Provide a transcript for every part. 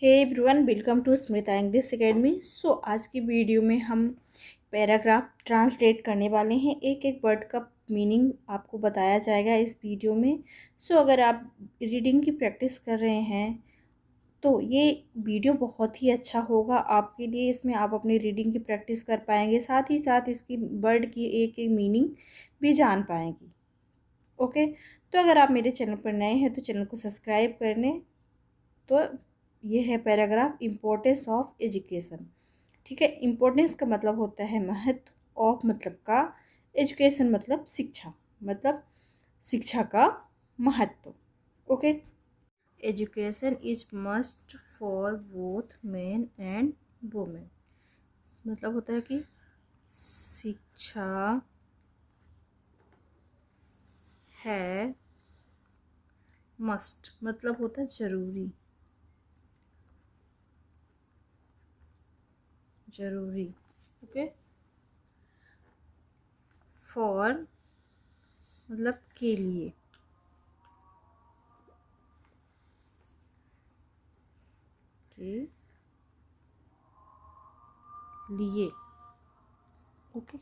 Hey everyone, welcome to Smita English academy. आज की video में हम पैराग्राफ ट्रांसलेट करने वाले हैं। एक एक वर्ड का मीनिंग आपको बताया जाएगा इस वीडियो में। अगर आप रीडिंग की प्रैक्टिस कर रहे हैं तो ये वीडियो बहुत ही अच्छा होगा आपके लिए। इसमें आप अपनी रीडिंग की प्रैक्टिस कर पाएंगे, साथ ही साथ इसकी वर्ड की एक एक मीनिंग भी जान पाएंगी। ओके, तो अगर आप मेरे चैनल पर नए हैं तो चैनल को सब्सक्राइब कर लें। तो ये है पैराग्राफ इम्पोर्टेंस ऑफ एजुकेशन। ठीक है, इम्पोर्टेंस का मतलब होता है महत्व, ऑफ मतलब का, एजुकेशन मतलब शिक्षा, मतलब शिक्षा का महत्व। Okay, education is must for both men and women. मतलब होता है कि शिक्षा है, मस्ट मतलब होता है जरूरी, जरूरी। ओके, फॉर मतलब के लिए, के लिए। ओके,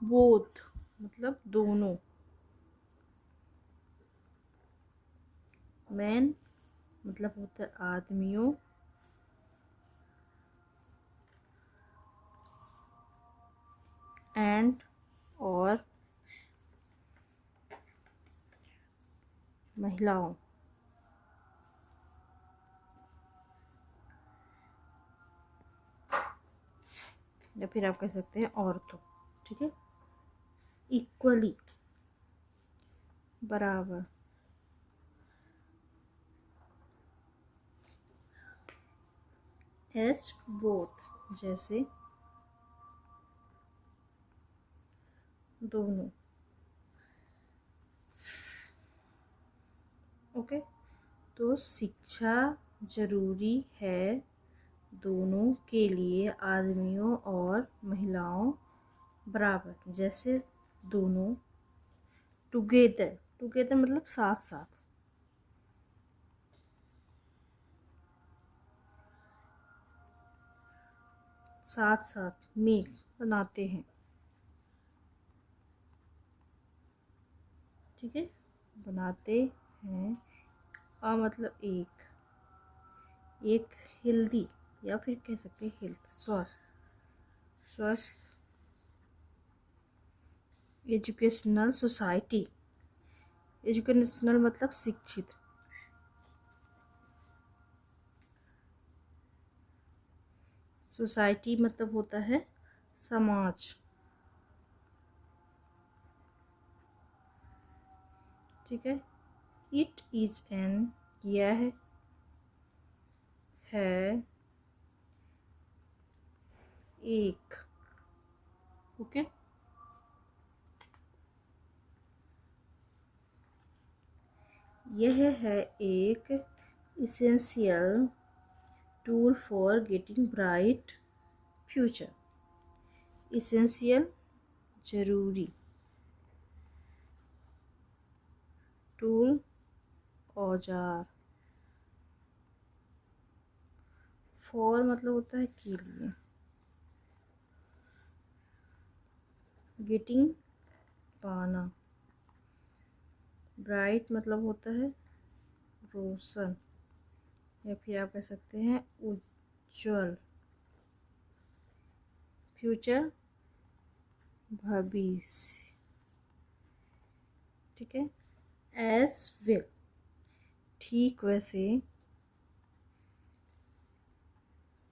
बोथ मतलब दोनों, मैन मतलब होता है आदमियों, एंड और महिलाओं। या फिर आप कह सकते हैं औरतों। ठीक है, इक्वली बराबर, एज बोथ जैसे दोनों। ओके, तो शिक्षा जरूरी है दोनों के लिए, आदमियों और महिलाओं बराबर जैसे दोनों। टुगेदर, टुगेदर मतलब साथ साथ, साथ साथ मेक बनाते हैं। ठीक है, बनाते हैं। मतलब एक, एक हेल्दी, या फिर कह सकते हैं हेल्थ, स्वस्थ, स्वस्थ एजुकेशनल सोसाइटी। एजुकेशनल मतलब शिक्षित, सोसाइटी मतलब होता है समाज। ठीक है, इट इज एन, यह है एक। ओके, यह है एक essential tool for getting bright future. Essential जरूरी, टूल औजार, फॉर मतलब होता है के लिए, गेटिंग पाना, ब्राइट मतलब होता है रोशन, या फिर आप कह सकते हैं उज्जवल, फ्यूचर भविष्य। ठीक है, एज वेल ठीक वैसे,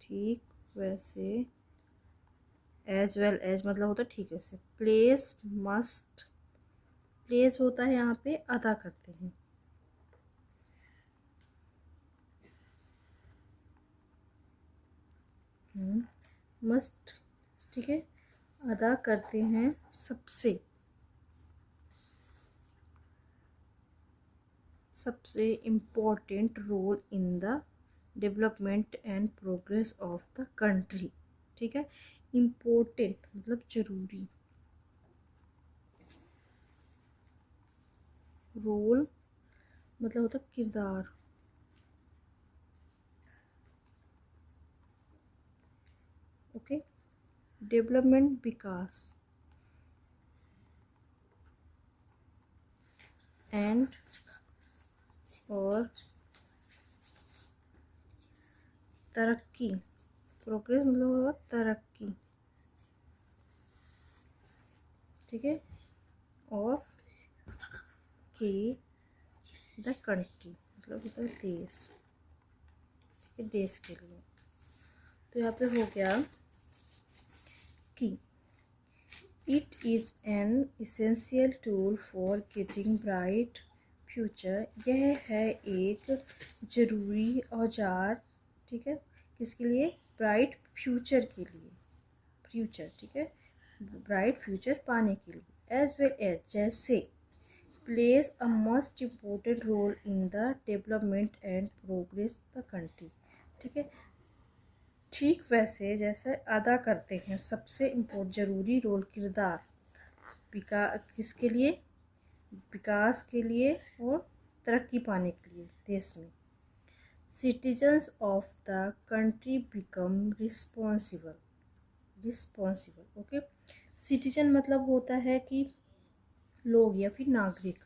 ठीक वैसे, एज वेल एज मतलब होता है ठीक वैसे। प्लेस मस्ट, प्लेस होता है यहाँ पे अदा करते हैं। मस्ट, ठीक है, अदा करते हैं सबसे, सबसे important role in the development and progress of the country. ठीक है, इम्पोर्टेंट मतलब जरूरी, रोल मतलब होता है किरदार, डेवलपमेंट विकास एंड और तरक्की, प्रोग्रेस मतलब होगा तरक्की, ठीक है, ऑफ के द कंट्री मतलब होता है देश, ठीक है, देश के लिए। तो यहाँ पे हो गया कि it is an essential tool for getting bright future, यह है एक ज़रूरी औजार, ठीक है, किसके लिए, ब्राइट फ्यूचर के लिए, फ्यूचर, ठीक है, ब्राइट फ्यूचर पाने के लिए, एज वेल एज जैसे plays a most important role in the development and progress the country, ठीक है, ठीक वैसे जैसे अदा करते हैं सबसे ज़रूरी रोल, किरदार किसके लिए, विकास के लिए और तरक्की पाने के लिए देश में। Citizens of the country become responsible, okay. Citizen मतलब होता है कि लोग या फिर नागरिक,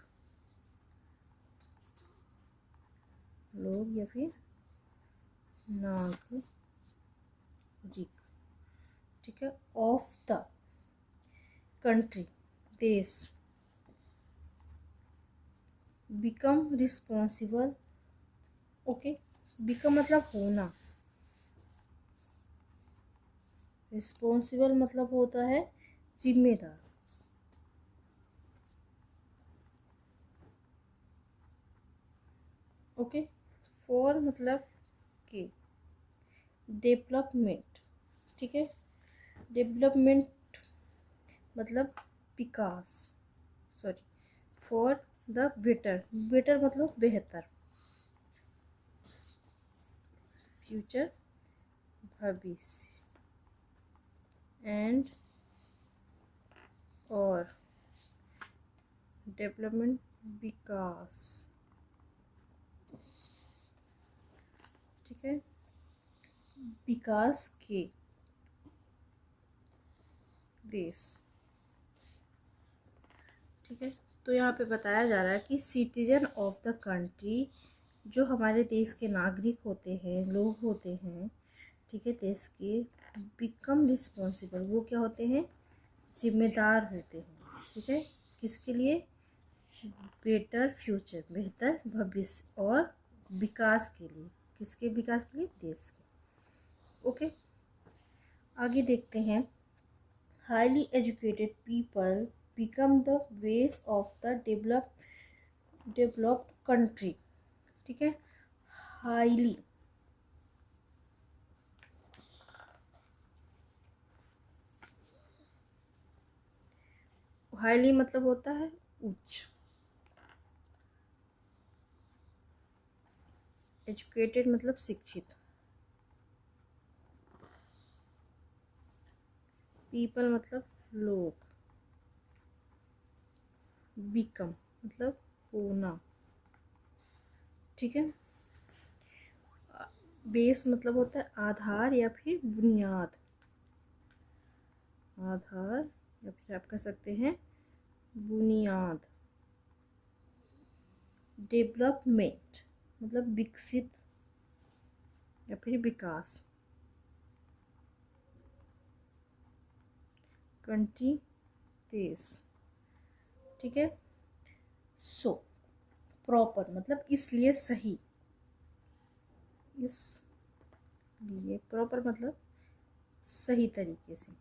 लोग या फिर नागरिक, ठीक है, ऑफ द कंट्री देश, बिकम रिस्पॉन्सिबल, ओके, बिकम मतलब होना, रिस्पॉन्सिबल मतलब होता है जिम्मेदार, ओके, फॉर मतलब के, डेवलपमेंट, ठीक है, डेवलपमेंट मतलब विकास, sorry, for the better, better मतलब बेहतर, फ्यूचर भविष्य, एंड और डेवलपमेंट विकास, ठीक है, विकास के देश, ठीक है। तो यहाँ पे बताया जा रहा है कि सिटीजन ऑफ द कंट्री, जो हमारे देश के नागरिक होते हैं, लोग होते हैं, ठीक है, देश के, बिकम रिस्पॉन्सिबल वो क्या होते हैं, जिम्मेदार होते हैं, ठीक है, किसके लिए, बेटर फ्यूचर बेहतर भविष्य और विकास के लिए, किसके विकास के लिए, देश के, ओके। आगे देखते हैं, highly educated people become the base of the developed country, ठीक है, हाईली, हाईली मतलब होता है उच्च, एजुकेटेड मतलब शिक्षित, पीपल मतलब लोग, बिकम मतलब होना, ठीक है, बेस मतलब होता है आधार या फिर बुनियाद, आधार या फिर आप कह सकते हैं बुनियाद, डेवलपमेंट मतलब विकसित या फिर विकास, कंट्री देश, ठीक है। सो प्रॉपर मतलब इसलिए सही, इसलिए प्रॉपर मतलब सही तरीके से,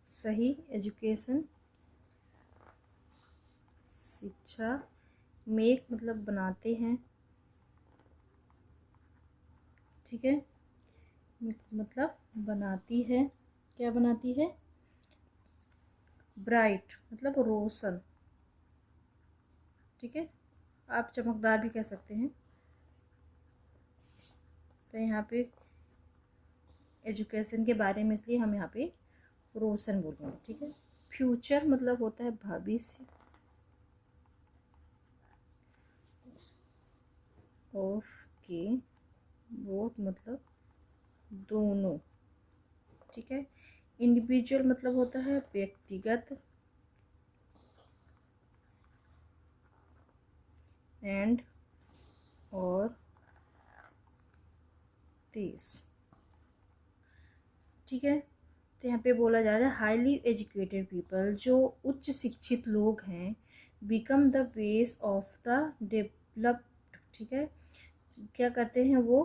सही एजुकेशन शिक्षा, मेक मतलब बनाते हैं, ठीक है, मतलब बनाती है, क्या बनाती है, ब्राइट मतलब रोशन, ठीक है, आप चमकदार भी कह सकते हैं। तो यहाँ पे एजुकेशन के बारे में इसलिए हम यहाँ पे रोशन बोलेंगे, ठीक है। फ्यूचर मतलब होता है भविष्य, ऑफ के बोथ मतलब दोनों, ठीक है। इंडिविजुअल मतलब होता है व्यक्तिगत, एंड और देश, ठीक है। तो यहाँ पे बोला जा रहा है हाईली एजुकेटेड पीपल, जो उच्च शिक्षित लोग हैं, become the base of the developed, ठीक है। क्या करते हैं वो,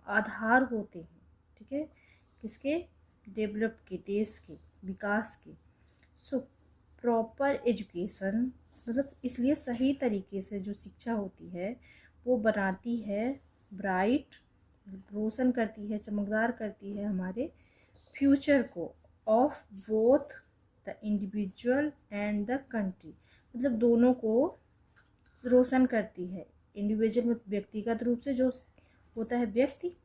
आधार होते हैं, ठीक है, किसके, डेवलप के, देश के विकास के। सो प्रॉपर एजुकेशन मतलब इसलिए सही तरीके से जो शिक्षा होती है वो बनाती है ब्राइट, रोशन करती है, चमकदार करती है हमारे फ्यूचर को, of both the individual and the country, मतलब दोनों को रोशन करती है। इंडिविजुअल मतलब व्यक्तिगत रूप से जो होता है व्यक्ति,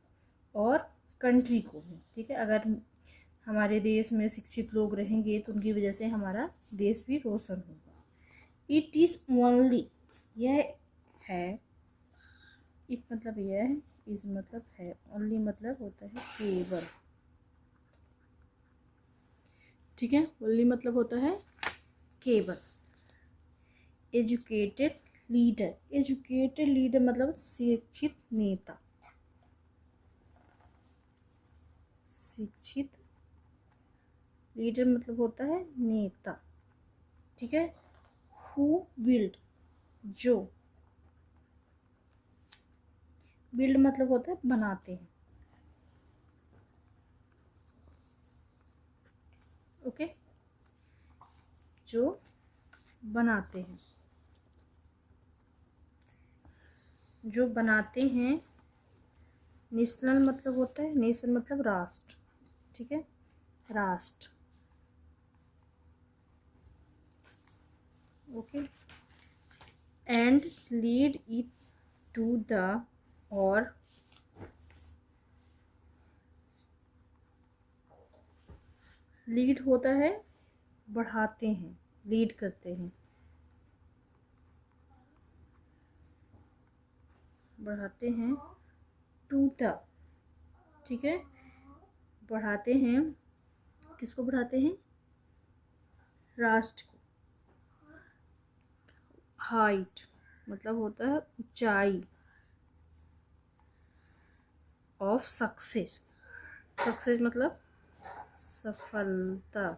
और कंट्री को भी, ठीक है। अगर हमारे देश में शिक्षित लोग रहेंगे तो उनकी वजह से हमारा देश भी रोशन होगा। इट इज़ ओनली, यह है, इट मतलब यह है, इज मतलब है, ओनली मतलब होता है केवल, ठीक है। ओनली मतलब होता है केवल। एजुकेटेड लीडर, एजुकेटेड लीडर मतलब शिक्षित नेता, शिक्षित लीडर मतलब होता है नेता, ठीक है। हु बिल्ड, जो, बिल्ड मतलब होता है बनाते हैं, ओके, जो बनाते हैं, जो बनाते हैं। नेशनल मतलब होता है, नेशन मतलब राष्ट्र, ठीक है, राष्ट्र, okay. And lead it to the, और लीड होता है बढ़ाते हैं, लीड करते हैं, बढ़ाते हैं, टू द, ठीक है, बढ़ाते हैं, किसको बढ़ाते हैं, राष्ट्र को। हाइट मतलब होता है ऊंचाई, ऑफ सक्सेस, सक्सेस मतलब सफलता,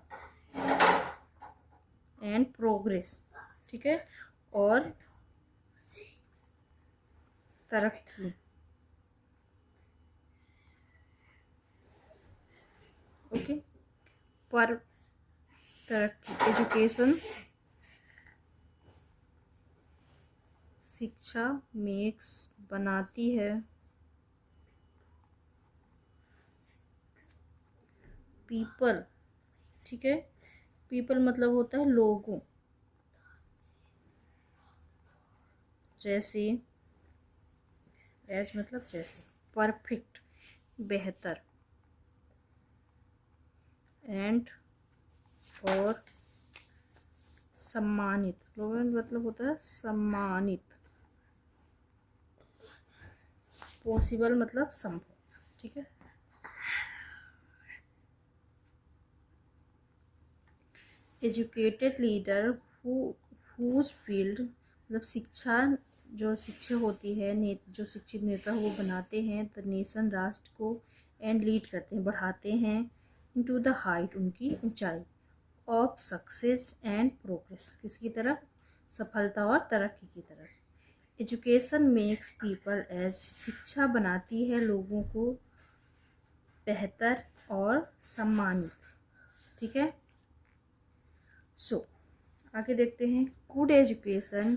एंड प्रोग्रेस, ठीक है, और तरक्की, ओके, पर तरक्की, एजुकेशन शिक्षा, मेक्स बनाती है, पीपल, ठीक है, पीपल मतलब होता है लोगों, जैसे, एज मतलब जैसे, परफेक्ट बेहतर, एंड और सम्मानित, लोगों मतलब होता है सम्मानित, पॉसिबल मतलब संभव, ठीक है। एजुकेटेड लीडर हुज फील्ड मतलब शिक्षा, जो शिक्षा होती है, जो शिक्षित नेता वो बनाते हैं द नेशन, राष्ट्र को, एंड लीड करते हैं, बढ़ाते हैं, इनटू द हाइट उनकी ऊंचाई, ऑफ सक्सेस एंड प्रोग्रेस किसकी तरफ, सफलता और तरक्की की तरफ। एजुकेशन मेक्स पीपल एज, शिक्षा बनाती है लोगों को बेहतर और सम्मानित, ठीक है। सो आगे देखते हैं, good education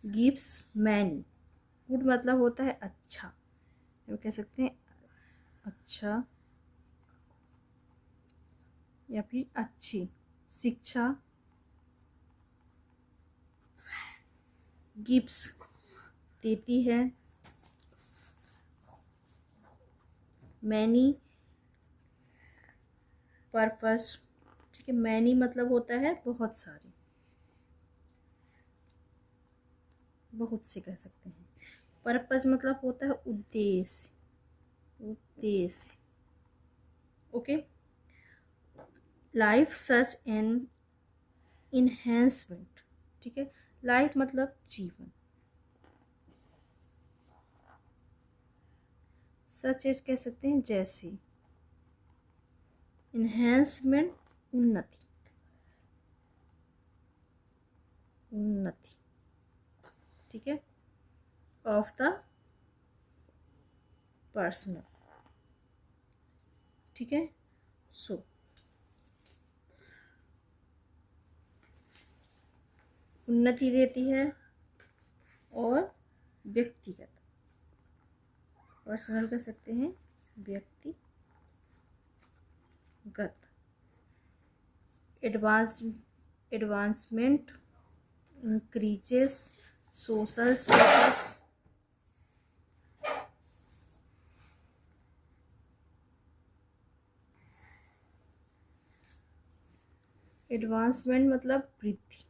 gives many, good मतलब होता है अच्छा, हम कह सकते हैं अच्छा या फिर अच्छी, शिक्षा, गिव्स देती है, मैनी पर्पस, ठीक है, मैनी मतलब होता है बहुत सारी, बहुत से कह सकते हैं। पर्पस मतलब होता है उद्देश्य, उद्देश्य, okay. Life such an enhancement, ठीक है। लाइफ मतलब जीवन, सच एज कह सकते हैं जैसे, इन्हेंसमेंट उन्नति, उन्नति, ठीक है, ऑफ द पर्सनल, ठीक है। सो उन्नति देती है और व्यक्तिगत, पर्सनल कह सकते हैं व्यक्तिगत, advancement increases social status, advancement मतलब वृद्धि,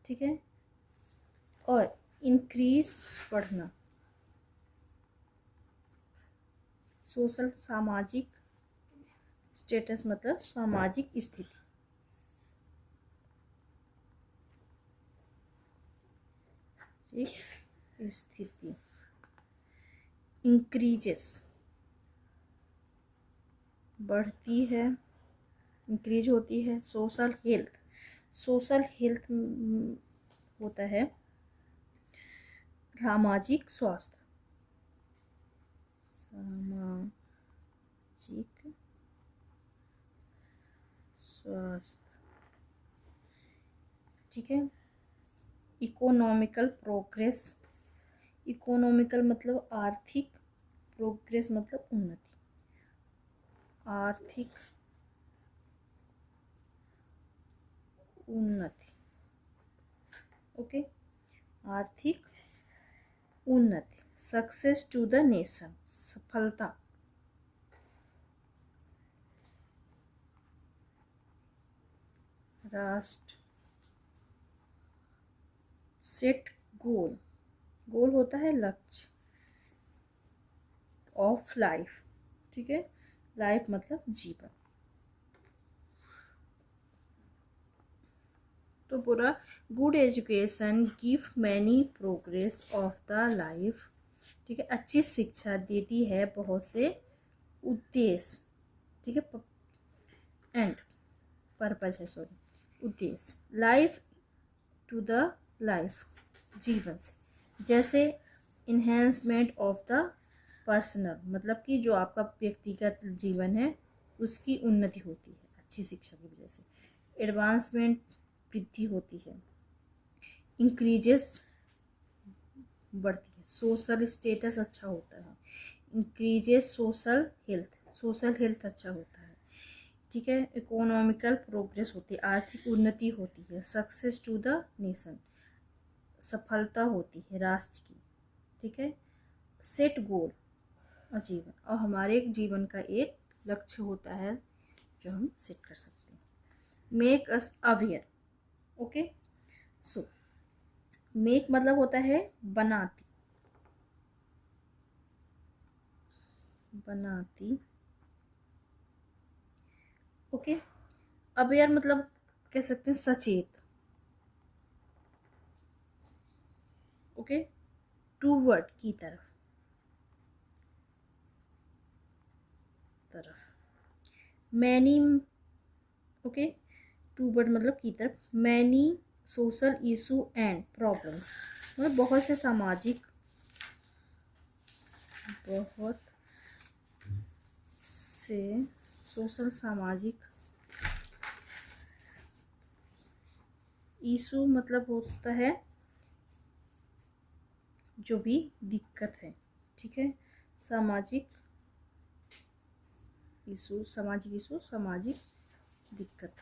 ठीक है, और इंक्रीज बढ़ना, सोशल सामाजिक, स्टेटस मतलब सामाजिक स्थिति, ठीक, स्थिति। इंक्रीजेस बढ़ती है, इंक्रीज होती है। सोशल हेल्थ, सोशल हेल्थ होता है सामाजिक स्वास्थ्य, सामाजिक स्वास्थ्य, ठीक है। इकोनॉमिकल प्रोग्रेस, इकोनॉमिकल मतलब आर्थिक, प्रोग्रेस मतलब उन्नति, आर्थिक उन्नति, ओके, आर्थिक उन्नति। सक्सेस टू द नेशन, सफलता, राष्ट्र। सेट गोल, गोल होता है लक्ष्य, ऑफ लाइफ, ठीक है, लाइफ मतलब जीवन। तो पूरा good education give many progress of the life, ठीक है, अच्छी शिक्षा देती है बहुत से उद्देश्य, ठीक है, एंड पर्पज है, सॉरी, उद्देश्य। लाइफ टू द लाइफ, जीवन से, जैसे इन्हेंसमेंट ऑफ द पर्सनल मतलब कि जो आपका व्यक्तिगत जीवन है उसकी उन्नति होती है अच्छी शिक्षा की वजह से। एडवांसमेंट वृद्धि होती है। इंक्रीजेस बढ़ती है। सोशल स्टेटस अच्छा होता है। Increases social health, social health अच्छा होता है, ठीक है। इकोनॉमिकल प्रोग्रेस होती है, आर्थिक उन्नति होती है। सक्सेस टू द नेशन, सफलता होती है राष्ट्र की, ठीक है। सेट गोल, जीवन, और हमारे जीवन का एक लक्ष्य होता है जो हम सेट कर सकते हैं। Make us aware, okay. So make मतलब होता है बनाती, बनाती, ओके। अवेयर मतलब कह सकते हैं सचेत, ओके, टूवर्ड की तरफ, मैनी, ओके, टूवर्ड मतलब की तरफ। Many social issue and problems मतलब बहुत से सामाजिक, बहुत से सोशल सामाजिक इशू मतलब होता है जो भी दिक्कत है, ठीक है। सामाजिक इशू, सामाजिक इशू, सामाजिक दिक्कत,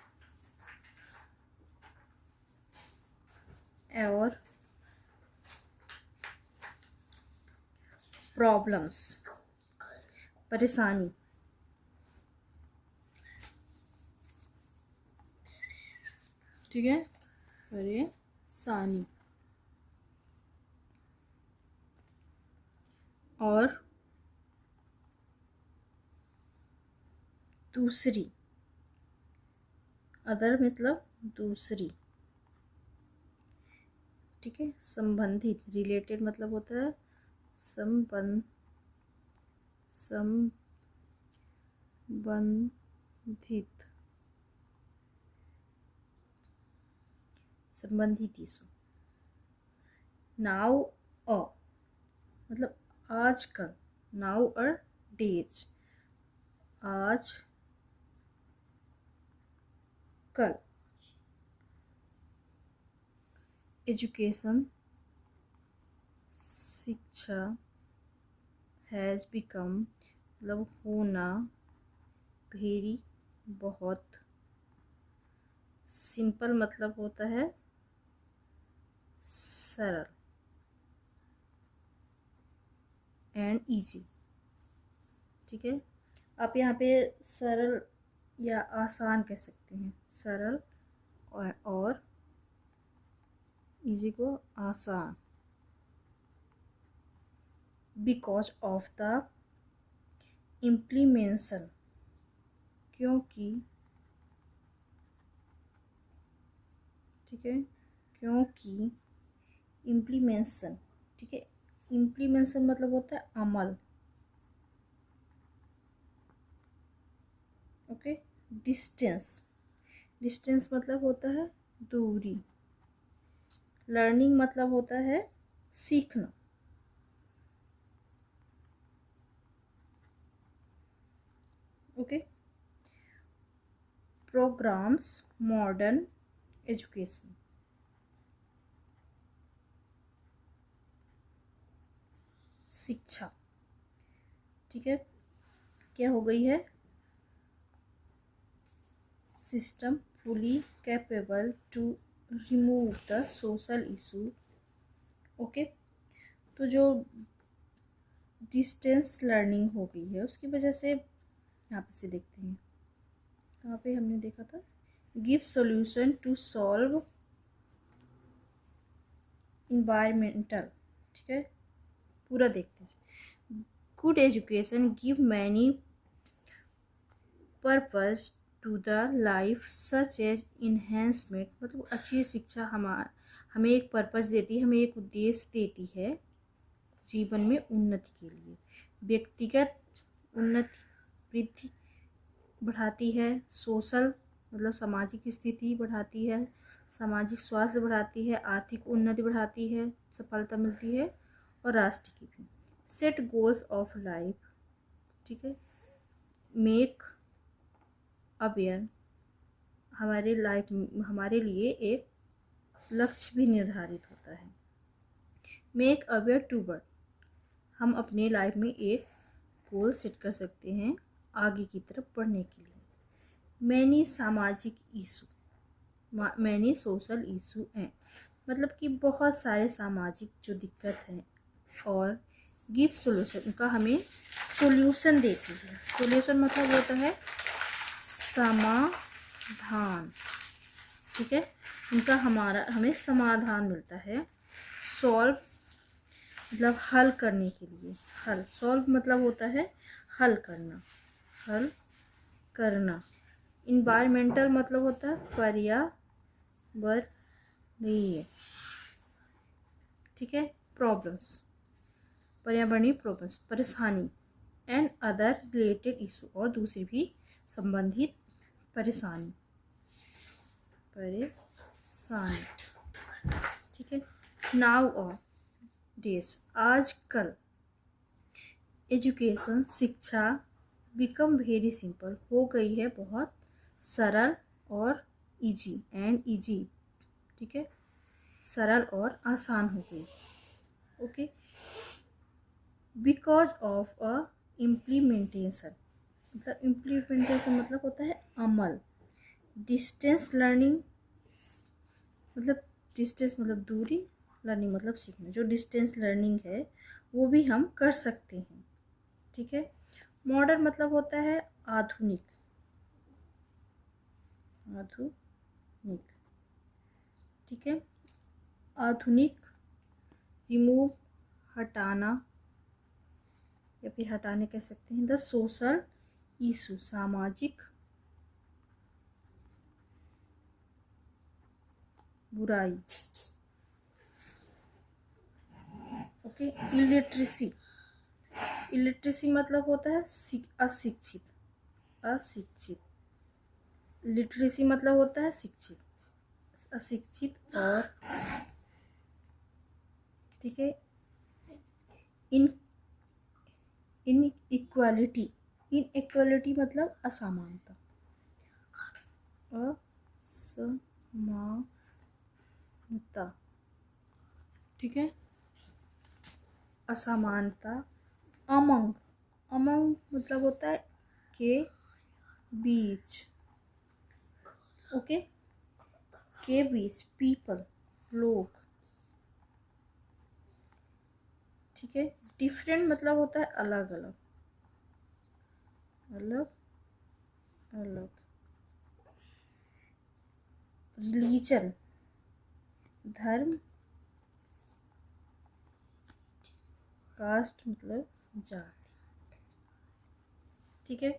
और प्रॉब्लम्स परेशानी, ठीक है, परेशानी, और दूसरी, अदर मतलब दूसरी, ठीक है। संबंधित, रिलेटेड मतलब होता है संबंधित, संबंधित इशू। नाउ अ मतलब आजकल, नाउ और डेज, आज कल। एजुकेशन, शिक्षा, हैज़ बिकम मतलब होना, वेरी बहुत, सिंपल मतलब होता है सरल, एंड इजी, ठीक है। आप यहाँ पे सरल या आसान कह सकते हैं, सरल और इजी को आसान। बिकॉज ऑफ द इम्प्लीमेंशन, क्योंकि, ठीक है, क्योंकि इम्प्लीमेंशन, ठीक है। इम्प्लीमेंशन मतलब होता है अमल, ओके। डिस्टेंस, डिस्टेंस मतलब होता है दूरी। लर्निंग मतलब होता है सीखना, ओके। प्रोग्राम्स, मॉडर्न एजुकेशन, शिक्षा, ठीक है। क्या हो गई है, system fully capable to remove the social issue, okay. तो जो डिस्टेंस लर्निंग हो गई है उसकी वजह से, यहाँ पे से देखते हैं कहाँ पे हमने देखा था, give solution to solve environmental, ठीक है। पूरा देखते हैं। Good education give many purpose to the life such as enhancement मतलब अच्छी शिक्षा हमें एक पर्पस देती है, हमें एक उद्देश्य देती है जीवन में उन्नति के लिए। व्यक्तिगत उन्नति, वृद्धि बढ़ाती है। सोशल मतलब सामाजिक स्थिति बढ़ाती है, सामाजिक स्वास्थ्य बढ़ाती है, आर्थिक उन्नति बढ़ाती है, सफलता मिलती है, और राष्ट्र की भी। सेट गोल्स ऑफ लाइफ, ठीक है। मेक अवेयर, हमारे लिए एक लक्ष्य भी निर्धारित होता है। मेक अवेयर टू वर्ड, हम अपने लाइफ में एक गोल सेट कर सकते हैं आगे की तरफ बढ़ने के लिए। मैनी सामाजिक इशू, मैनी सोशल इशू हैं मतलब कि बहुत सारे सामाजिक जो दिक्कत हैं, और गिव सोल्यूशन, उनका हमें सोल्यूशन देती है। सोल्यूशन मतलब होता है समाधान, ठीक है। उनका हमें समाधान मिलता है। सॉल्व मतलब हल करने के लिए, हल, सॉल्व मतलब होता है हल करना, हल करना। इन्वायरमेंटल मतलब होता है पर्यावरणीय, ठीक है। प्रॉब्लम्स, पर्यावरणीय प्रॉब्लम्स, परेशानी। एंड अदर रिलेटेड इशू, और दूसरी भी संबंधित परेशानी, ठीक है। नाउ और डेज, आजकल। एजुकेशन शिक्षा बिकम वेरी सिंपल, हो गई है बहुत सरल और इजी, एंड इजी, ठीक है, सरल और आसान हो गई, okay. Because of a implementation, मतलब इम्प्लीमेंटेशन मतलब होता है अमल। डिस्टेंस लर्निंग मतलब डिस्टेंस मतलब दूरी, लर्निंग मतलब सीखना। जो डिस्टेंस लर्निंग है वो भी हम कर सकते हैं, ठीक है। मॉडर्न मतलब होता है आधुनिक, आधुनिक, ठीक है। आधुनिक, रिमूव हटाना, या फिर हटाने कह सकते हैं। द सोशल इशू सामाजिक बुराई। ओके। इलिटरेसी, इलिटरेसी मतलब होता है अशिक्षित, अशिक्षित। लिटरेसी मतलब होता है शिक्षित, अशिक्षित। और ठीक है, इन इनइक्वालिटी, इनइक्वालिटी मतलब असमानता, असमानता। ठीक है, असमानता। अमंग, अमंग मतलब होता है के बीच। ओके, के बीच, पीपल, लोग। ठीक है, डिफरेंट मतलब होता है अलग अलग, अलग अलग। रिलीजन, धर्म। कास्ट मतलब जाति। ठीक है,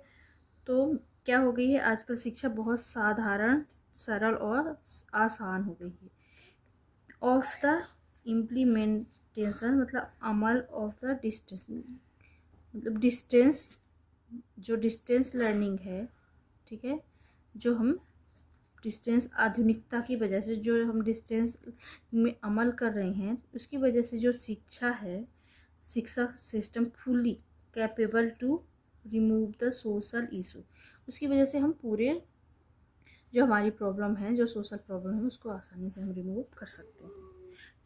तो क्या हो गई है, आजकल शिक्षा बहुत साधारण, सरल और आसान हो गई है। ऑफ द इम्प्लीमेंटेशन मतलब अमल, ऑफ द डिस्टेंस मतलब डिस्टेंस, जो डिस्टेंस लर्निंग है। ठीक है, जो हम डिस्टेंस आधुनिकता की वजह से जो हम डिस्टेंस में अमल कर रहे हैं, उसकी वजह से जो शिक्षा है, शिक्षा system fully capable to remove the social issue. उसकी वजह से हम पूरे जो हमारी प्रॉब्लम है, जो सोशल प्रॉब्लम है, उसको आसानी से हम रिमूव कर सकते हैं।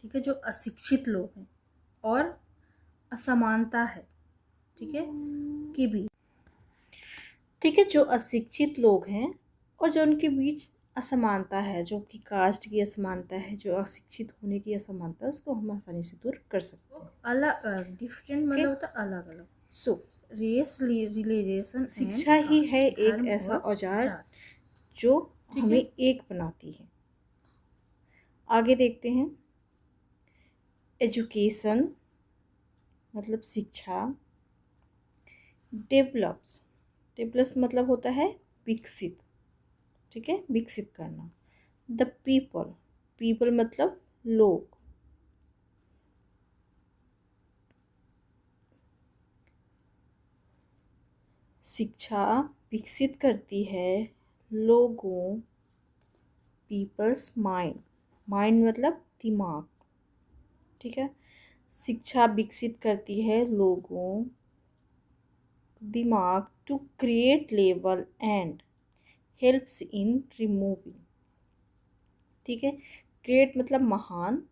ठीक है, जो अशिक्षित लोग हैं और असमानता है, ठीक है, कि भी। ठीक है, जो अशिक्षित लोग हैं और जो उनके बीच असमानता है, जो कि कास्ट की असमानता है, जो अशिक्षित होने की असमानता है, उसको हम आसानी से दूर कर सकते हैं। अलग अलग, डिफरेंट मतलब होता है अलग अलग। सो रेस, रिलीजियन, शिक्षा ही है एक ऐसा औजार जो हमें एक बनाती है। आगे देखते हैं, एजुकेशन मतलब शिक्षा। डेवलप्स, डेवलप्स मतलब होता है विकसित। ठीक है, विकसित करना। द पीपल, पीपल मतलब लोग। शिक्षा विकसित करती है लोगों, पीपल्स माइंड, माइंड मतलब दिमाग। ठीक है, शिक्षा विकसित करती है लोगों दिमाग to create level and helps in removing. ठीक है, क्रिएट मतलब महान,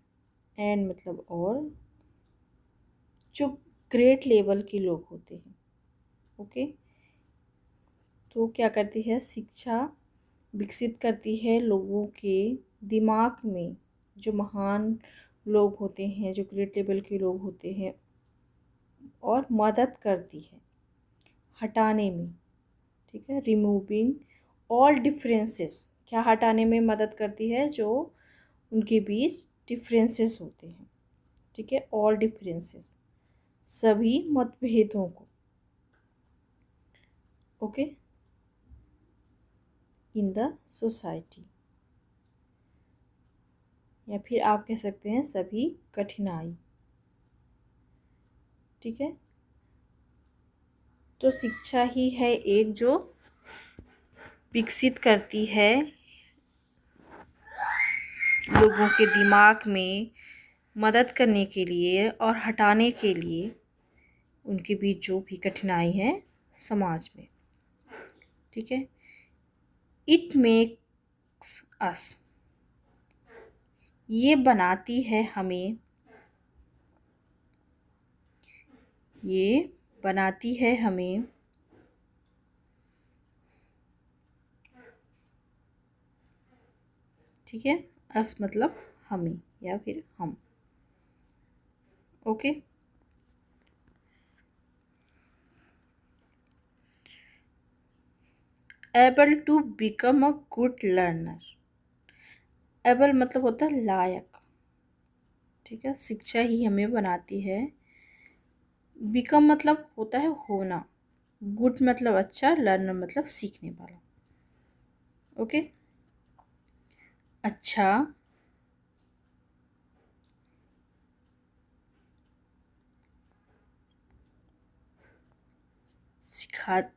एंड मतलब और, जो ग्रेट लेवल के लोग होते हैं। ओके, तो क्या करती है, शिक्षा विकसित करती है लोगों के दिमाग में, जो महान लोग होते हैं, जो ग्रेट लेवल के लोग होते हैं, और मदद करती है हटाने में। ठीक है, रिमूविंग ऑल डिफरेंसेस, क्या हटाने में मदद करती है, जो उनके बीच डिफरेंसेस होते हैं। ठीक है, ऑल डिफरेंसेस, सभी मतभेदों को। ओके, इन द सोसाइटी, या फिर आप कह सकते हैं सभी कठिनाई। ठीक है, तो शिक्षा ही है एक जो विकसित करती है लोगों के दिमाग में, मदद करने के लिए और हटाने के लिए उनके बीच जो भी कठिनाई है समाज में। ठीक है, इट मेक्स अस, ये बनाती है हमें, ये बनाती है हमें ठीक है, अस मतलब हमें या फिर हम। Okay, able to become a good learner. Able मतलब होता है लायक। ठीक है, शिक्षा ही हमें बनाती है। बिकम मतलब होता है होना, गुड मतलब अच्छा, लर्नर मतलब सीखने वाला। ओके, अच्छा,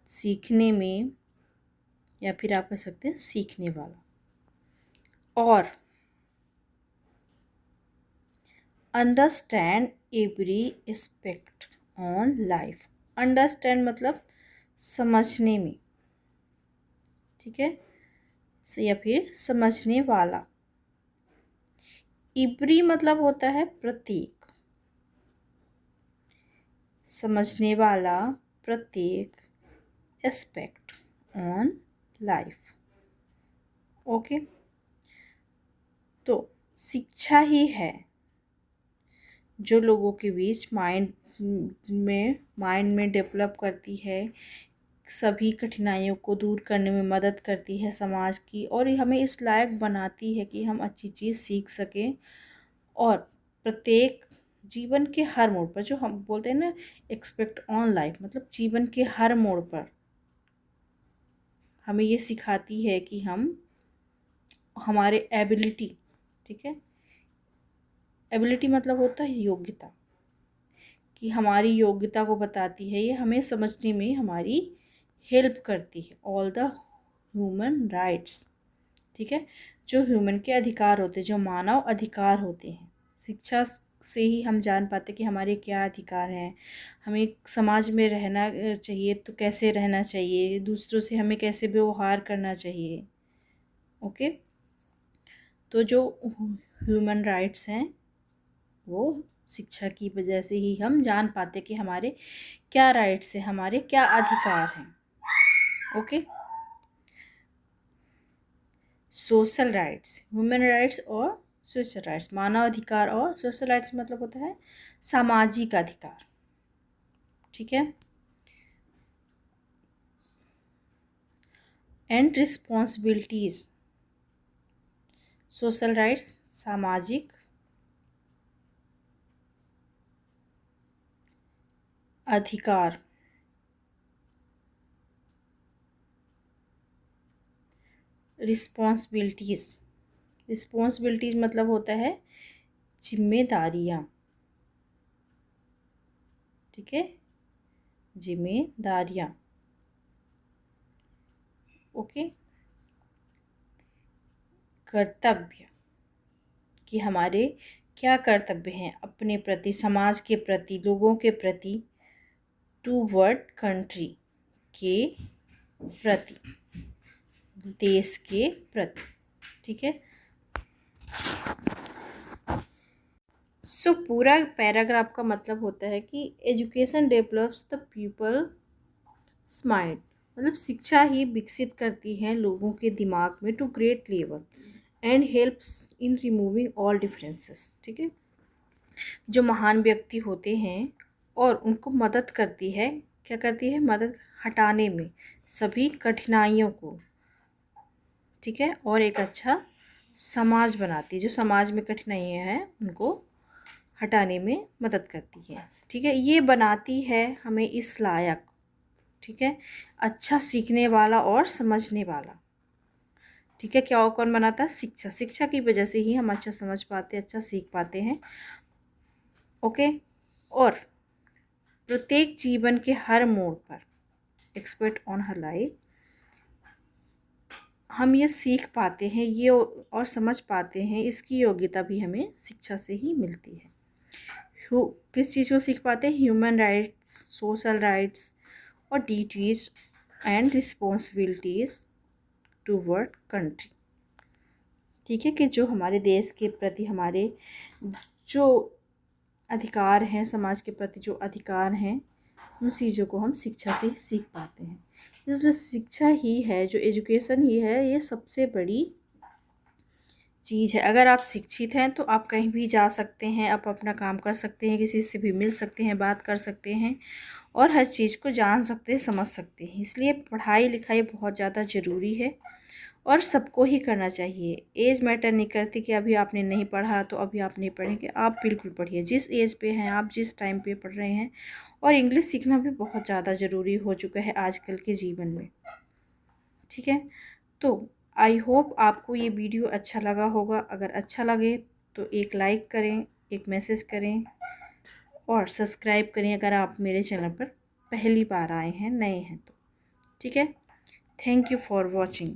सीखने में, या फिर आप कह सकते हैं सीखने वाला। और understand every aspect on life. Understand मतलब समझने में, ठीक है, या फिर समझने वाला। एवरी मतलब होता है प्रत्येक, समझने वाला, प्रत्येक, एस्पेक्ट ऑन लाइफ। ओके, तो शिक्षा ही है जो लोगों के बीच माइंड में डेवलप करती है, सभी कठिनाइयों को दूर करने में मदद करती है समाज की, और ये हमें इस लायक बनाती है कि हम अच्छी चीज़ सीख सकें। और प्रत्येक जीवन के हर मोड़ पर, जो हम बोलते हैं ना एक्सपेक्ट ऑन लाइफ, मतलब जीवन के हर मोड़ पर हमें ये सिखाती है कि हम हमारे एबिलिटी, ठीक है, एबिलिटी मतलब होता है योग्यता, कि हमारी योग्यता को बताती है, ये हमें समझने में हमारी हेल्प करती है। ऑल द ह्यूमन राइट्स, ठीक है, जो ह्यूमन के अधिकार होते हैं, जो मानव अधिकार होते हैं, शिक्षा से ही हम जान पाते कि हमारे क्या अधिकार हैं, हमें समाज में रहना चाहिए तो कैसे रहना चाहिए, दूसरों से हमें कैसे व्यवहार करना चाहिए। ओके, तो जो ह्यूमन राइट्स हैं वो शिक्षा की वजह से ही हम जान पाते कि हमारे क्या राइट्स हैं, हमारे क्या अधिकार हैं। Okay, social rights, human rights और सोशल राइट्स, मानव अधिकार, और सोशल राइट्स मतलब होता है सामाजिक अधिकार, ठीक है। एंड रिस्पॉन्सिबिलिटीज, सोशल राइट्स, सामाजिक अधिकार, रिस्पॉन्सिबिलिटीज, रिस्पॉन्सिबिलिटीज मतलब होता है जिम्मेदारियाँ, ठीक है, जिम्मेदारियाँ। ओके, कर्तव्य, कि हमारे क्या कर्तव्य हैं अपने प्रति, समाज के प्रति, लोगों के प्रति, टूवर्ड कंट्री, के प्रति, देश के प्रति, ठीक है। सो पूरा पैराग्राफ का मतलब होता है कि education develops the people's mind, मतलब शिक्षा ही विकसित करती है लोगों के दिमाग में to great level and helps in removing all differences, ठीक है। जो महान व्यक्ति होते हैं और उनको मदद करती है, क्या करती है, मदद हटाने में सभी कठिनाइयों को, ठीक है, और एक अच्छा समाज बनाती है, जो समाज में कठिनाइयाँ हैं उनको हटाने में मदद करती है, ठीक है। ये बनाती है हमें इस लायक, ठीक है, अच्छा सीखने वाला और समझने वाला, ठीक है। क्या कौन बनाता है, शिक्षा, शिक्षा की वजह से ही हम अच्छा समझ पाते, अच्छा सीख पाते हैं। ओके, और प्रत्येक जीवन के हर मोड़ पर, एक्सपर्ट ऑन हर लाइफ, हम ये सीख पाते हैं, ये और समझ पाते हैं, इसकी योग्यता भी हमें शिक्षा से ही मिलती है। किस चीज़ को सीख पाते हैं, ह्यूमन राइट्स, सोशल राइट्स और duties and responsibilities toward country, ठीक है, कि जो हमारे देश के प्रति हमारे जो अधिकार हैं, समाज के प्रति जो अधिकार हैं, उन चीज़ों को हम शिक्षा से सीख पाते हैं। इसलिए शिक्षा ही है, जो एजुकेशन ही है, ये सबसे बड़ी चीज़ है। अगर आप शिक्षित हैं तो आप कहीं भी जा सकते हैं, आप अपना काम कर सकते हैं, किसी से भी मिल सकते हैं, बात कर सकते हैं, और हर चीज़ को जान सकते हैं, समझ सकते हैं। इसलिए पढ़ाई लिखाई बहुत ज़्यादा ज़रूरी है और सबको ही करना चाहिए। एज मैटर नहीं करती कि अभी आपने नहीं पढ़ा तो अभी आप नहीं पढ़ेंगे, आप बिल्कुल पढ़िए, जिस एज पे हैं आप, जिस टाइम पे पढ़ रहे हैं और इंग्लिश सीखना भी बहुत ज़्यादा ज़रूरी हो चुका है आजकल के जीवन में। ठीक है, तो आई होप आपको ये वीडियो अच्छा लगा होगा। अगर अच्छा लगे तो एक लाइक करें, एक मैसेज करें और सब्सक्राइब करें अगर आप मेरे चैनल पर पहली बार आए हैं, नए हैं तो। ठीक है, थैंक यू फॉर वॉचिंग।